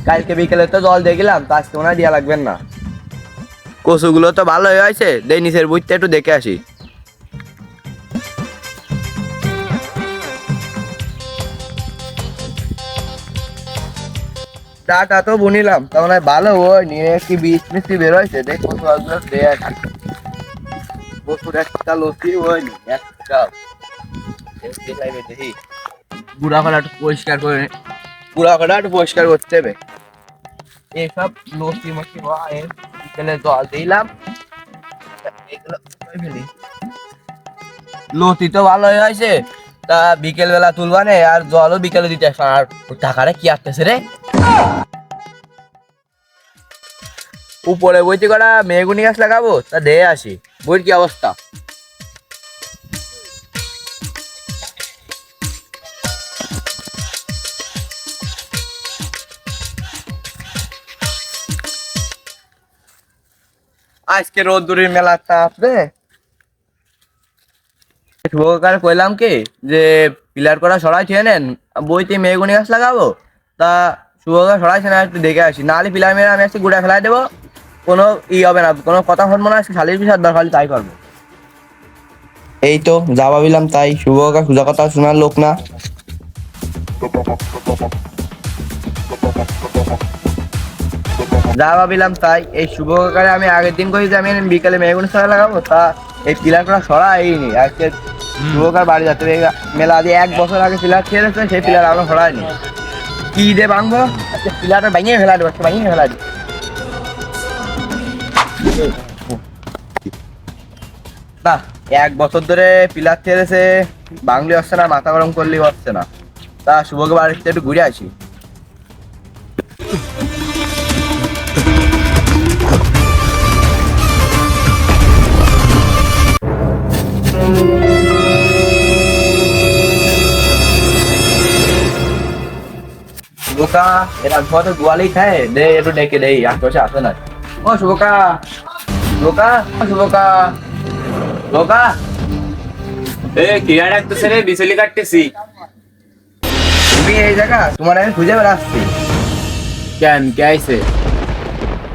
কালকে বিকেলে তো জল দিয়ে গেলাম, তো আজকে মনে হয় দেওয়া লাগবেন না। কচুগুলো তো ভালোই হয়েছে, দেই নিচের বুঝতে একটু দেখে আসি। ডাটা তো বুনিলাম, তা মনে হয় ভালো ওই নিয়ে কি বীজ মিষ্টি বের হয়েছে, দেখ কচু আসলে দিয়ে আসি। কচুর একটা লতি ওই একটা দেখি গুড়া করা একটু পরিষ্কার করে, গুড়া করা একটু পরিষ্কার করতে হবে। এইসব লতি মতি হয় বিকেলে জল দিলাম, এগুলো ফেলি। লতি তো ভালোই হয়েছে, তা বিকেল বেলা তুলবানে আর জলও বিকেলে দিতে আসবে। আর টাকাটা কি আসতেছে রে, উপরে বইতে করা মেগুনি গাছ লাগাবো, তা দিয়ে আসি। বইয়ের কি অবস্থা? আজকে রোদ্দুরের মেলা তাপ রে। শুভকার কইলাম কি যে পিলার করা সরাই ছেড়ে নেন, বইতে মেগুনি গাছ লাগাবো, তা শুভকার সরাইছে না, একটু দেখে আসি। নাহলে পিলার মেরে আমি আজকে গুড়া ফেলাই দেবো, কোনো ই হবে না, কোনো কথা শুনবো না। খালির পিছার দরকার হলে তাই করবো। এই তো যা ভাবিলাম তাই, শুভকার সোজা কথা শোনার লোক না। যা ভাবিলাম তাই, এই শুভকারে আমি আগের দিন কই যে আমি বিকালে মেগুনি সরাই লাগাবো, তা এই পিলার করা সরাইনি। আজকে শুভকার বাড়ি যাতে মেলা দিয়ে 1 বছর আগে পিলার ছেড়েছে, সেই পিলার আমরা সরাইনি। কি দে ভাঙবো, পিলারটা ভাঙিয়ে ফেলা দেবো, ভাঙিয়ে ফেলা দিই না। 1 বছর ধরে পিলার ছেড়েছে, বাংলি হচ্ছে না, মাথা গরম করলেই হচ্ছে না। তা শুভকে বাড়িতে একটু ঘুরে আসি। শুভকা এরা ঘর তো গোয়ালেই খায়, দে একটু ডেকে দেই, আশেপাশে আসে না। ও শুভকা, শুভকা, শুভকা, শুভকা। কিরা ডাকতেছে রে? বিচলি কাটতেছি। তুমি এই জায়গা, তোমার আমি খুঁজে বেড়াচ্ছি। কেন কে আইছে?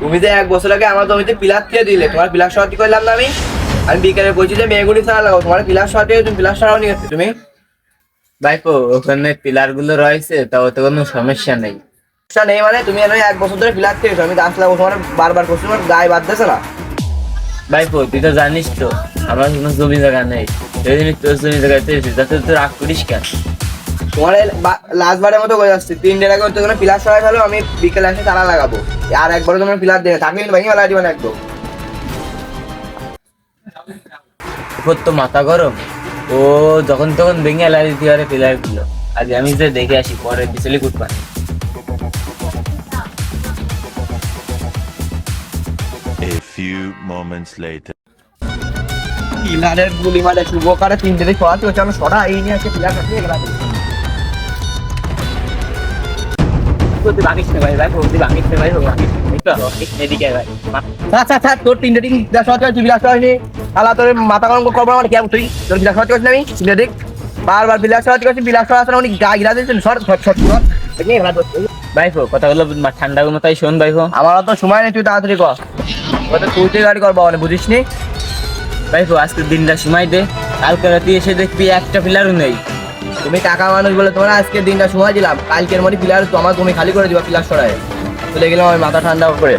তুমি যে 1 বছর আগে আমার জমিতে পিলার দিয়ে দিলে, তোমার পিলার সরাতে করলাম না আমি। আমি বিকেলে বলছি যে মেগুনি ছাড়া লাগাও, তোমার পিলার সরাতে, তুমি পিলার সরাও নিয়ে গেছো তুমি। ভাইপো ওখানে পিলার গুলো রয়েছে, তাও তো কোনো সমস্যা নেই। সমস্যা নেই মানে? তুমি আমি 1 বছর ধরে পিলার খেয়েছো, আমি গাছ লাগাবো, তোমার বারবার করছি, তোমার গায়ে বাদ দিয়েছে না। ভাইপো তুই তো জানিস তো আমার কোনো জমি জায়গা নেই, সেই জন্য তোর জমি জায়গাতে এসেছি, যাতে তুই রাগ করিস কেন? তোমার লাস্ট বারের মতো করে যাচ্ছি, 3 দিন আগে হচ্ছে তোমার পিলার সরাই ফেলো, আমি বিকেলে এসে তারা লাগাবো। আর একবার তোমার পিলার দেবে থাকলে কিন্তু ভেঙে ফেলা দিবেন একদম। তোর তো মাথা গরম, ও যখন তখন ভেঙে এলাই দিতে পারে পিলার গুলো। আজ আমি যে দেখে আসি, পরে বিচলি কুটবা। A few moments later. পিলারের গুলি মারে শুভকারে 3 দিনে সরাতে হচ্ছে, আমি সরা এই নিয়ে এসে পিলার কাটিয়ে গেলাম। তুই ভাঙিস না ভাই, ভাই তুই ভাঙিস না ভাই, ভাঙিস এদিকে ভাই। আচ্ছা তোর 3 দিন সরাতে হচ্ছে, পিলার সরাইনি। আলা তোর মাথা গরম করবো আমার, কেমন তুই তোর পিলার সরাতে হচ্ছে না? আমি 3 দিন বারবার পিলার সরাতে করছি, পিলার সরাতে না, উনি গা গিরা দিয়েছেন। সর সর সর সর ভাইপো কথাগুলো ঠান্ডা মতাই শোন ভাইপো। আমার তো সময় নেই, তুই তাড়াতাড়ি কর। তুই গাড়ি করবো মানে বুঝিস নি? ভাইপো আজকের দিনটা সময় দে, কালকে রাতে এসে দেখবি একটা পিলারও নেই। তুমি টাকা মানুষ বলে তোমার আজকে দিনটা সময় দিলাম, কালকের মধ্যে পিলার তো আমার তুমি খালি করে দিবা পিলার সরাই, চলে গেলাম আমি মাথা ঠান্ডা করে।